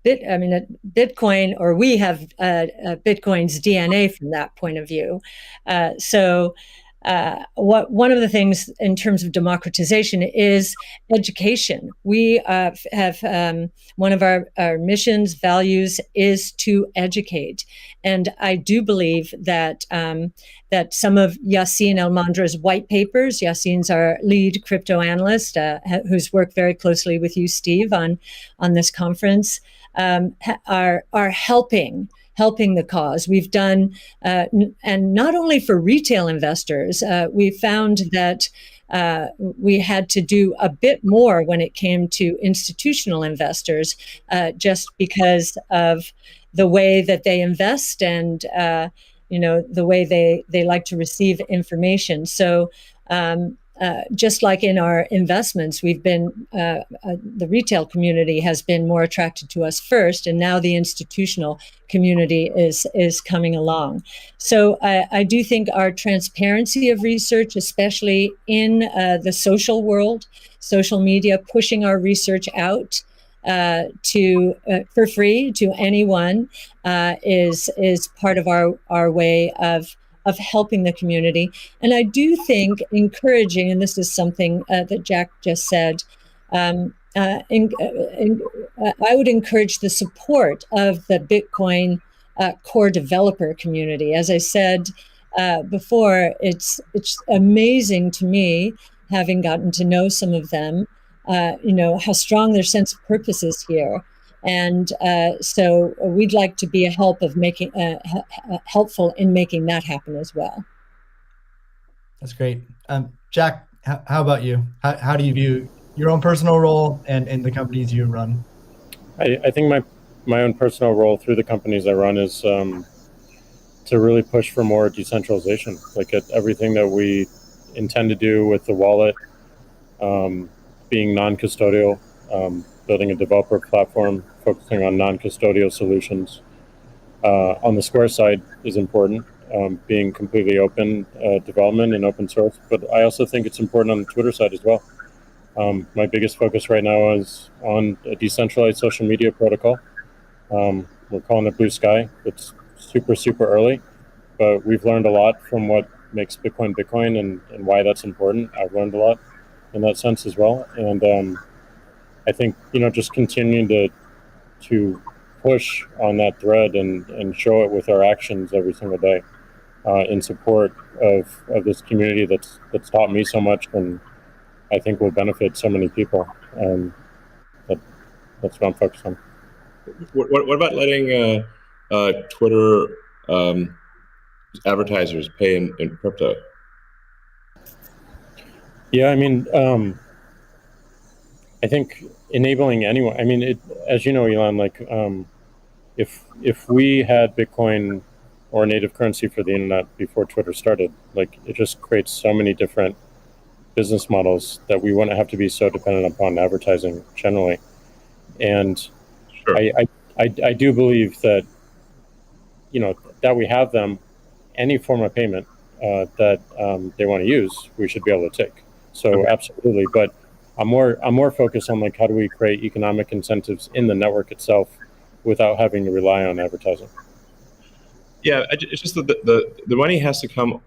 Bitcoin, or we have Bitcoin's DNA from that point of view. One of the things in terms of democratization is education. We have one of our missions, values, is to educate, and I do believe that that some of Yacine El-Mandra's white papers. Yacine's our lead crypto analyst, who's worked very closely with you, Steve, on this conference. Are helping the cause. We've done, and not only for retail investors, we found that we had to do a bit more when it came to institutional investors, just because of the way that they invest and the way they like to receive information. So just like in our investments, we've been the retail community has been more attracted to us first, and now the institutional community is coming along. So I do think our transparency of research, especially in the social world, social media, pushing our research out for free to anyone, is part of our way of helping the community. And I do think encouraging, and this is something that Jack just said, I would encourage the support of the Bitcoin core developer community. As I said before, it's amazing to me, having gotten to know some of them, how strong their sense of purpose is here. And so we'd like to be helpful in making that happen as well. That's great. Jack, how about you? How do you view your own personal role and the companies you run? I think my own personal role through the companies I run is to really push for more decentralization. Like at everything that we intend to do with the wallet, being non-custodial, building a developer platform, focusing on non-custodial solutions. On the Square side is important, being completely open development and open source. But I also think it's important on the Twitter side as well. My biggest focus right now is on a decentralized social media protocol. We're calling it Blue Sky. It's super, super early, but we've learned a lot from what makes Bitcoin Bitcoin and why that's important. I've learned a lot in that sense as well. And I think, just continuing to push on that thread and show it with our actions every single day in support of this community that's taught me so much and I think will benefit so many people. That's what I'm focused on. What about letting Twitter advertisers pay in crypto? Yeah, I think enabling anyone. As you know, Elon, if we had Bitcoin or native currency for the internet before Twitter started, it just creates so many different business models that we wouldn't have to be so dependent upon advertising generally. And sure. I do believe that that we have them, any form of payment that they want to use, we should be able to take. So okay. Absolutely, but I'm more focused on how do we create economic incentives in the network itself without having to rely on advertising. Yeah, it's just that the money has to come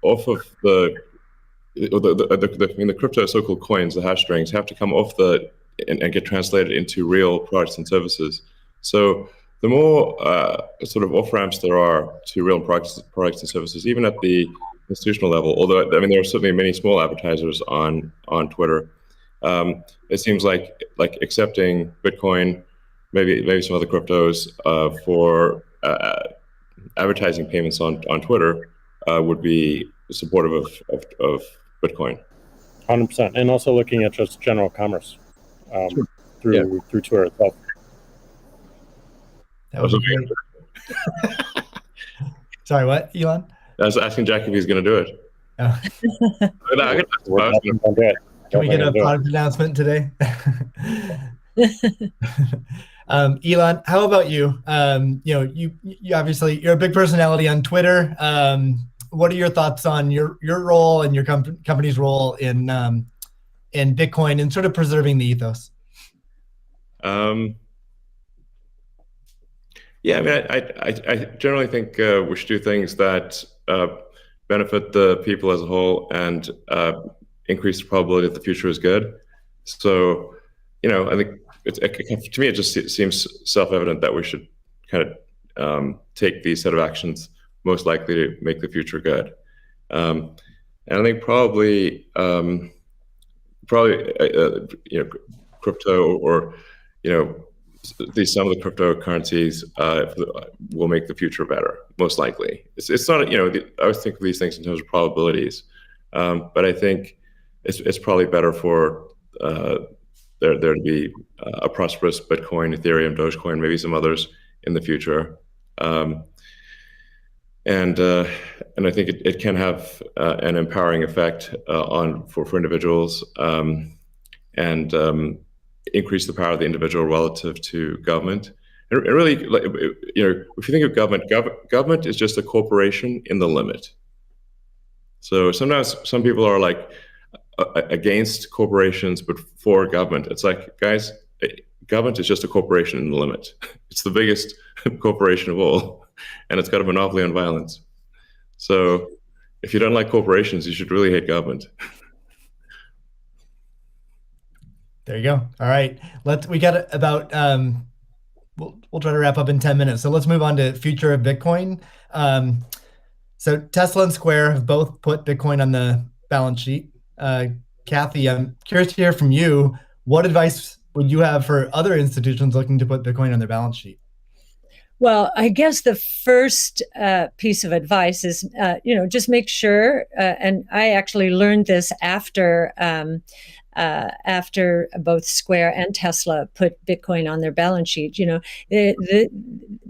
off of the crypto so-called coins, the hash strings have to come off and get translated into real products and services. So the more sort of off-ramps there are to real products and services, even at the institutional level, although there are certainly many small advertisers on Twitter. It seems like accepting Bitcoin, maybe some other cryptos for advertising payments on Twitter would be supportive of Bitcoin. 100%, and also looking at just general commerce through Twitter itself. That was great. Sorry, what, Elon? I was asking Jack if he's going to do it. Oh. Can we get a product announcement today? Elon, how about you? You obviously you're a big personality on Twitter. What are your thoughts on your role and your company's role in Bitcoin and sort of preserving the ethos? Yeah, I mean, I generally think we should do things that benefit the people as a whole and increase the probability that the future is good. So, I think to me, it just seems self-evident that we should kind of take these set of actions most likely to make the future good. And I think probably crypto or some of the cryptocurrencies will make the future better, most likely. It's not, I always think of these things in terms of probabilities, but I think it's probably better for there to be a prosperous Bitcoin, Ethereum, Dogecoin, maybe some others in the future. And I think it can have an empowering effect for individuals and increase the power of the individual relative to government. And really, if you think of government is just a corporation in the limit. So sometimes some people are like against corporations, but for government. It's like, guys, government is just a corporation in the limit. It's the biggest corporation of all, and it's got a monopoly on violence. So if you don't like corporations, you should really hate government. There you go. All right. We got about, we'll try to wrap up in 10 minutes. So let's move on to future of Bitcoin. So Tesla and Square have both put Bitcoin on the balance sheet. Kathy, I'm curious to hear from you. What advice would you have for other institutions looking to put Bitcoin on their balance sheet? Well, I guess the first piece of advice is, just make sure, and I actually learned this after both Square and Tesla put Bitcoin on their balance sheet. The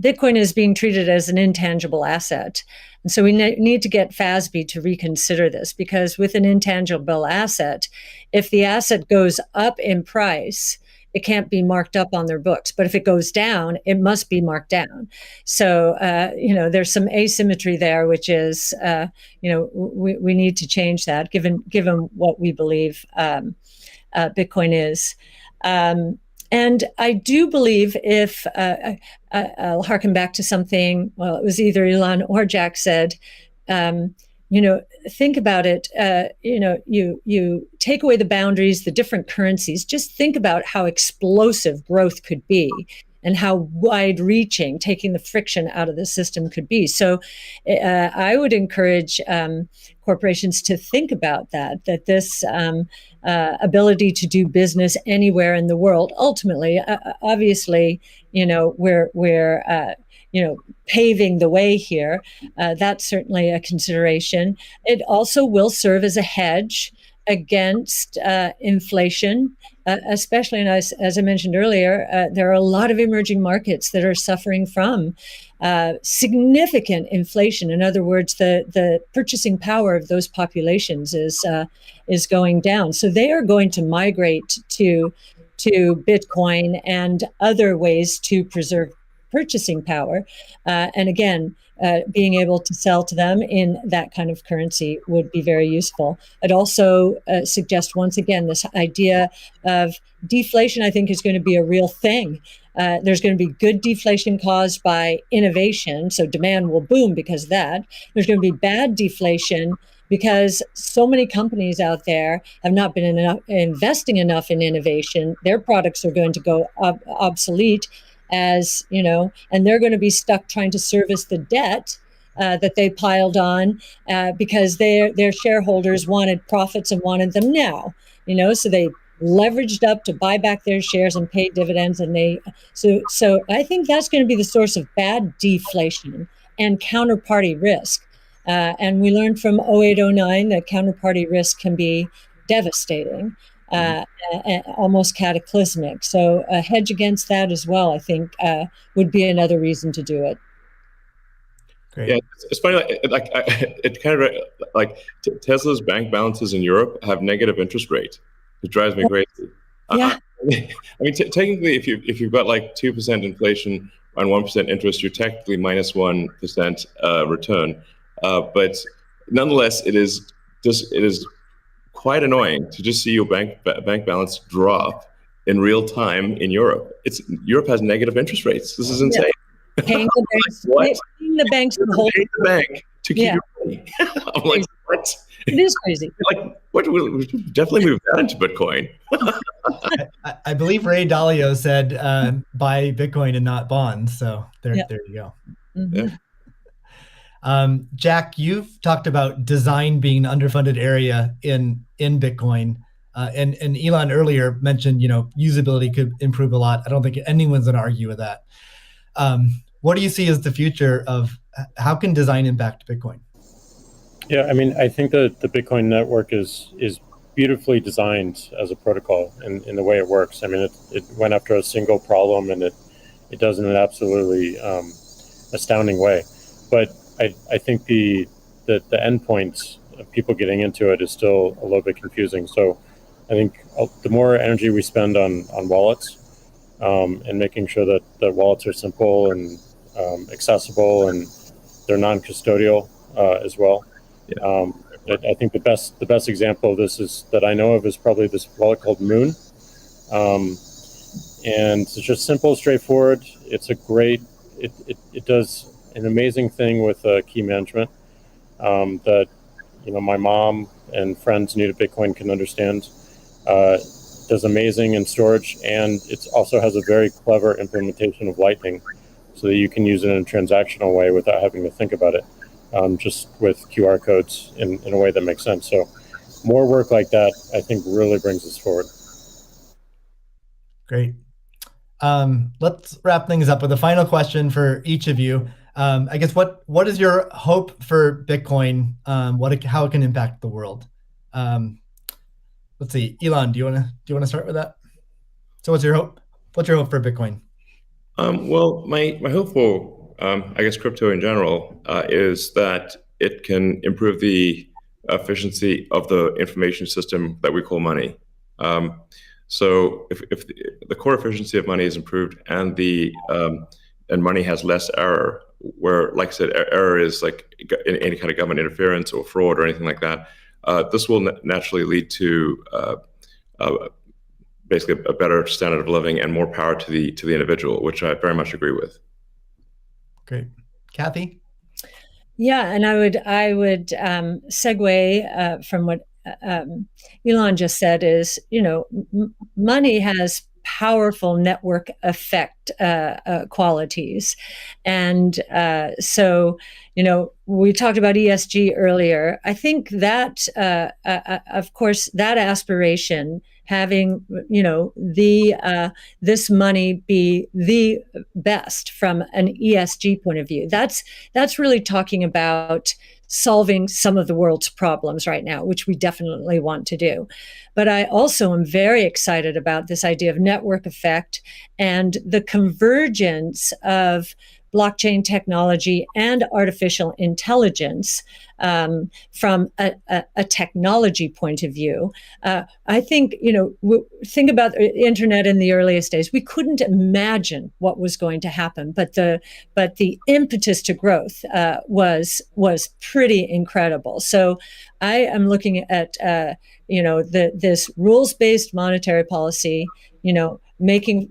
Bitcoin is being treated as an intangible asset. And so we need to get FASB to reconsider this, because with an intangible asset, if the asset goes up in price, it can't be marked up on their books. But if it goes down, it must be marked down. So, there's some asymmetry there, which is, we need to change that given what we believe Bitcoin is. And I do believe if, I'll harken back to something, well, it was either Elon or Jack said, think about it, you take away the boundaries, the different currencies, just think about how explosive growth could be and how wide-reaching taking the friction out of the system could be. So I would encourage corporations to think about that this ability to do business anywhere in the world, ultimately, obviously, we're paving the way here. That's certainly a consideration. It also will serve as a hedge against inflation, especially, and as I mentioned earlier, there are a lot of emerging markets that are suffering from significant inflation. In other words, the purchasing power of those populations is going down. So they are going to migrate to Bitcoin and other ways to preserve purchasing power. And again, being able to sell to them in that kind of currency would be very useful. I'd also suggest, once again, this idea of deflation, I think, is going to be a real thing. There's going to be good deflation caused by innovation, so demand will boom because of that. There's going to be bad deflation because so many companies out there have not been investing enough in innovation. Their products are going to go obsolete, and they're going to be stuck trying to service the debt that they piled on because their shareholders wanted profits and wanted them now. So they leveraged up to buy back their shares and pay dividends, and so I think that's going to be the source of bad deflation and counterparty risk. And we learned from 08-09 that counterparty risk can be devastating. Almost cataclysmic. So a hedge against that as well, I think, would be another reason to do it. Great. Yeah, it's funny. It kind of like Tesla's bank balances in Europe have negative interest rate. It drives me crazy. Yeah. I mean, technically, if you've got like 2% inflation and 1% interest, you're technically minus 1% return. But nonetheless, it is quite annoying to just see your bank balance drop in real time in Europe. Europe has negative interest rates. This is insane. Paying the banks, What? paying the banks to hold. Paying the bank to keep your money. I'm like, what? It is crazy. Like, what? We should definitely move that into Bitcoin. I believe Ray Dalio said, buy Bitcoin and not bonds. So there you go. Mm-hmm. Yeah. Jack, you've talked about design being an underfunded area in Bitcoin. And Elon earlier mentioned, usability could improve a lot. I don't think anyone's going to argue with that. What do you see as the future of how can design impact Bitcoin? Yeah, I mean, I think that the Bitcoin network is beautifully designed as a protocol in the way it works. I mean, it went after a single problem, and it does in an absolutely astounding way. But I think the endpoint of people getting into it is still a little bit confusing. So I think the more energy we spend on wallets and making sure that wallets are simple and accessible and they're non-custodial as well. Yeah. I think the best example of this is that I know of is probably this wallet called Moon, and it's just simple, straightforward. It's a great. It does an amazing thing with key management that my mom and friends new to Bitcoin can understand. Does amazing in storage, and it also has a very clever implementation of Lightning, so that you can use it in a transactional way without having to think about it. Just with QR codes in a way that makes sense. So more work like that, I think, really brings us forward. Great. Let's wrap things up with a final question for each of you. I guess what is your hope for Bitcoin? How it can impact the world? Let's see, Elon, do you want to start with that? So what's your hope? What's your hope for Bitcoin? Well, my hope for I guess crypto in general is that it can improve the efficiency of the information system that we call money. So if the core efficiency of money is improved and and money has less error, where, like I said, error is like any kind of government interference or fraud or anything like that, this will naturally lead to basically a better standard of living and more power to the individual, which I very much agree with. Great. Kathy? Yeah, and I would segue from what Elon just said is, money has powerful network effect qualities. And so, we talked about ESG earlier. I think that, of course, that aspiration, having this money be the best from an ESG point of view, that's really talking about solving some of the world's problems right now, which we definitely want to do. But I also am very excited about this idea of network effect and the convergence of blockchain technology and artificial intelligence from a technology point of view. I think, think about the internet in the earliest days. We couldn't imagine what was going to happen, but the impetus to growth was pretty incredible. So I am looking at this rules-based monetary policy, making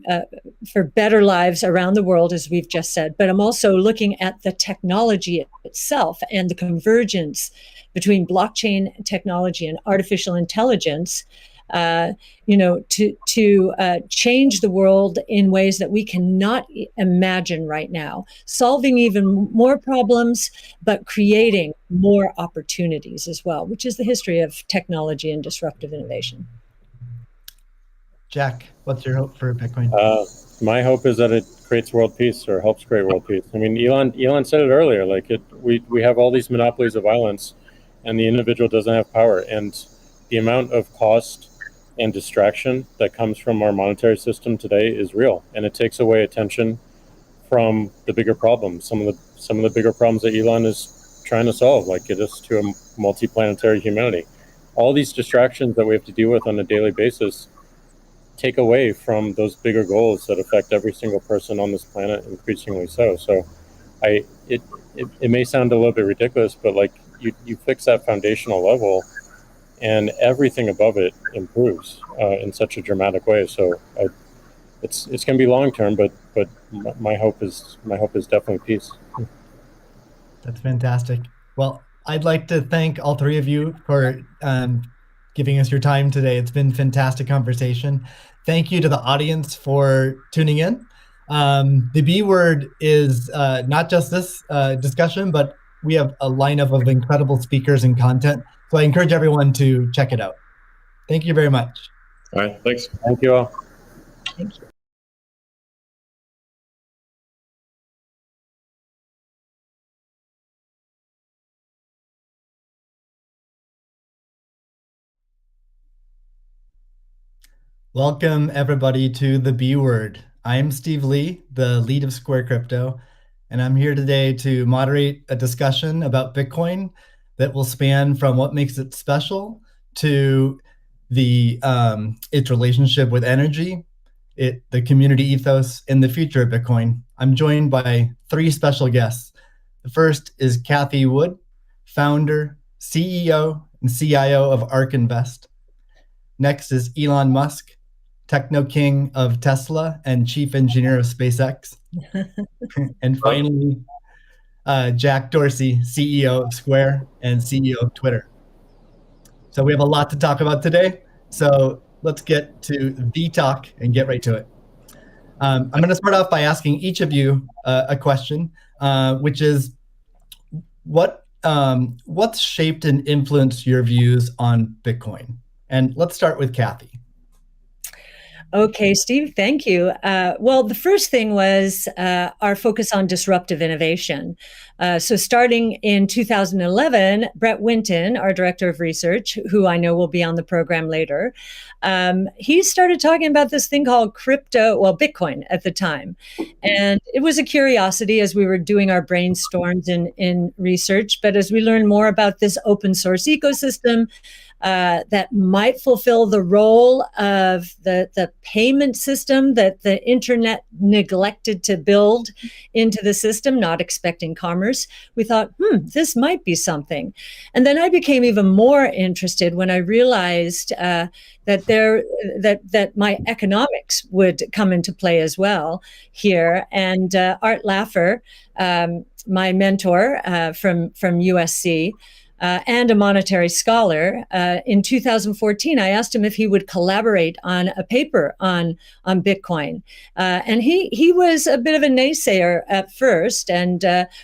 for better lives around the world, as we've just said. But I'm also looking at the technology itself and the convergence between blockchain technology and artificial intelligence, to change the world in ways that we cannot imagine right now, solving even more problems, but creating more opportunities as well, which is the history of technology and disruptive innovation. Jack, what's your hope for Bitcoin? My hope is that it creates world peace or helps create world peace. I mean, Elon said it earlier, we have all these monopolies of violence and the individual doesn't have power. And the amount of cost and distraction that comes from our monetary system today is real. And it takes away attention from the bigger problems, some of the bigger problems that Elon is trying to solve, like get us to a multi-planetary humanity. All these distractions that we have to deal with on a daily basis take away from those bigger goals that affect every single person on this planet, increasingly so. So it may sound a little bit ridiculous, but you fix that foundational level and everything above it improves in such a dramatic way. So it's going to be long term, but my hope is definitely peace. That's fantastic. Well, I'd like to thank all three of you for giving us your time today. It's been a fantastic conversation. Thank you to the audience for tuning in. The B word is not just this discussion, but we have a lineup of incredible speakers and content. So I encourage everyone to check it out. Thank you very much. All right, thanks. Thank you all. Thank you. Welcome everybody to the B word. I'm Steve Lee, the lead of Square Crypto, and I'm here today to moderate a discussion about Bitcoin that will span from what makes it special to the its relationship with energy, the community ethos, and the future of Bitcoin. I'm joined by three special guests. The first is Cathie Wood, founder, CEO, and CIO of ARK Invest. Next is Elon Musk, techno king of Tesla and chief engineer of SpaceX. And finally, Jack Dorsey, CEO of Square and CEO of Twitter. So we have a lot to talk about today. So let's get to the talk and get right to it. I'm going to start off by asking each of you a question, which is, what's shaped and influenced your views on Bitcoin? And let's start with Cathie. Okay, Steve, thank you. Well, the first thing was our focus on disruptive innovation. So starting in 2011, Brett Winton, our director of research, who I know will be on the program later, he started talking about this thing called Bitcoin at the time. And it was a curiosity as we were doing our brainstorms in research. But as we learned more about this open source ecosystem, that might fulfill the role of the payment system that the internet neglected to build into the system, not expecting commerce. We thought, this might be something. And then I became even more interested when I realized that my economics would come into play as well here. And Art Laffer, my mentor from USC, and a monetary scholar, in 2014, I asked him if he would collaborate on a paper on Bitcoin, and he was a bit of a naysayer at first,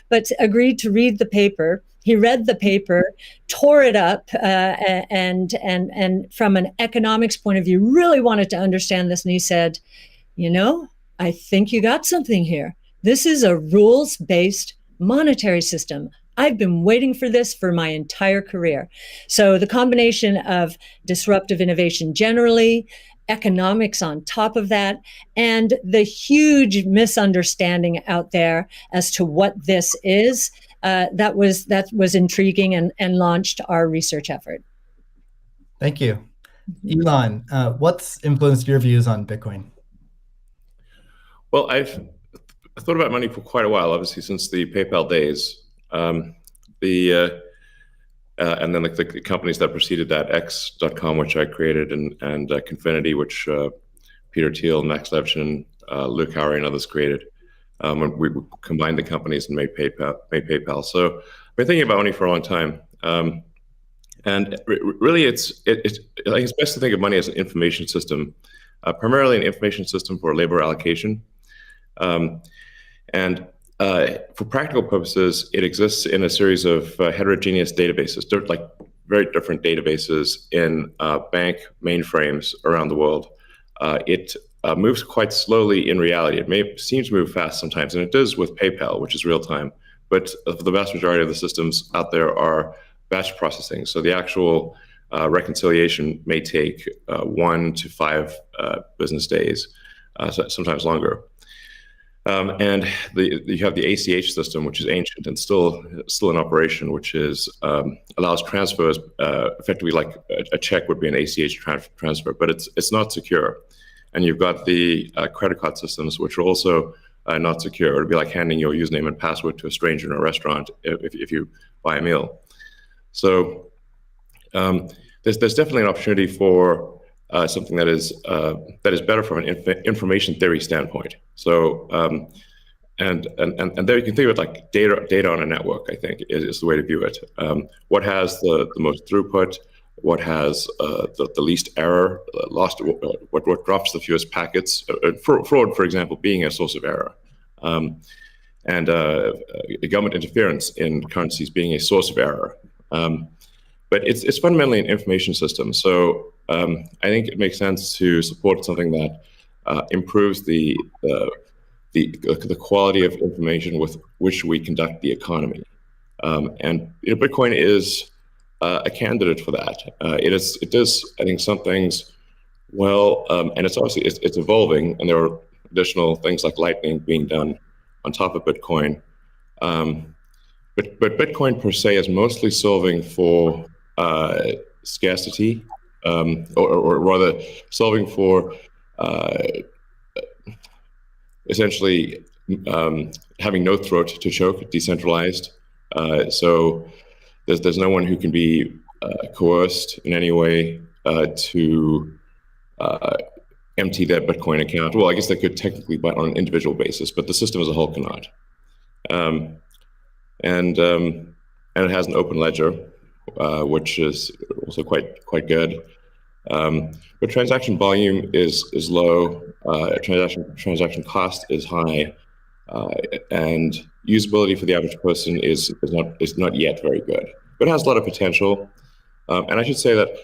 but agreed to read the paper. He read the paper, tore it up, and from an economics point of view, really wanted to understand this. And he said, I think you got something here. This is a rules-based monetary system. I've been waiting for this for my entire career. So the combination of disruptive innovation generally, economics on top of that, and the huge misunderstanding out there as to what this is, that was intriguing and launched our research effort. Thank you. Elon, what's influenced your views on Bitcoin? Well, I've thought about money for quite a while, obviously, since the PayPal days. And then the companies that preceded that, X.com, which I created, and Confinity, which Peter Thiel, Max Levchin, Luke Howry, and others created. When we combined the companies and made PayPal. So I've been thinking about money for a long time. And really, it's best to think of money as an information system, primarily an information system for labor allocation. For practical purposes, it exists in a series of heterogeneous databases, like very different databases in bank mainframes around the world. It moves quite slowly in reality. It seems to move fast sometimes, and it does with PayPal, which is real time. But the vast majority of the systems out there are batch processing. So the actual reconciliation may take 1 to 5 business days, sometimes longer. And you have the ACH system, which is ancient and still in operation, which allows transfers effectively like a check would be an ACH transfer, but it's not secure. And you've got the credit card systems, which are also not secure. It would be like handing your username and password to a stranger in a restaurant if you buy a meal. So there's definitely an opportunity for something that is better from an information theory standpoint. So and there you can think of it like data on a network. I think is the way to view it. What has the most throughput? What has the least error? What drops the fewest packets? Fraud, for example, being a source of error. And government interference in currencies being a source of error. But it's fundamentally an information system. So I think it makes sense to support something that improves the quality of information with which we conduct the economy. And Bitcoin is a candidate for that. It does, I think, some things well, and it's obviously it's evolving, and there are additional things like Lightning being done on top of Bitcoin. But Bitcoin per se is mostly solving for scarcity, or rather solving for essentially having no throat to choke, decentralized. So there's no one who can be coerced in any way to empty their Bitcoin account. Well, I guess they could technically, but on an individual basis, but the system as a whole cannot. And it has an open ledger, which is also quite good. But transaction volume is low. Transaction cost is high, and usability for the average person is not yet very good. But it has a lot of potential. And I should say that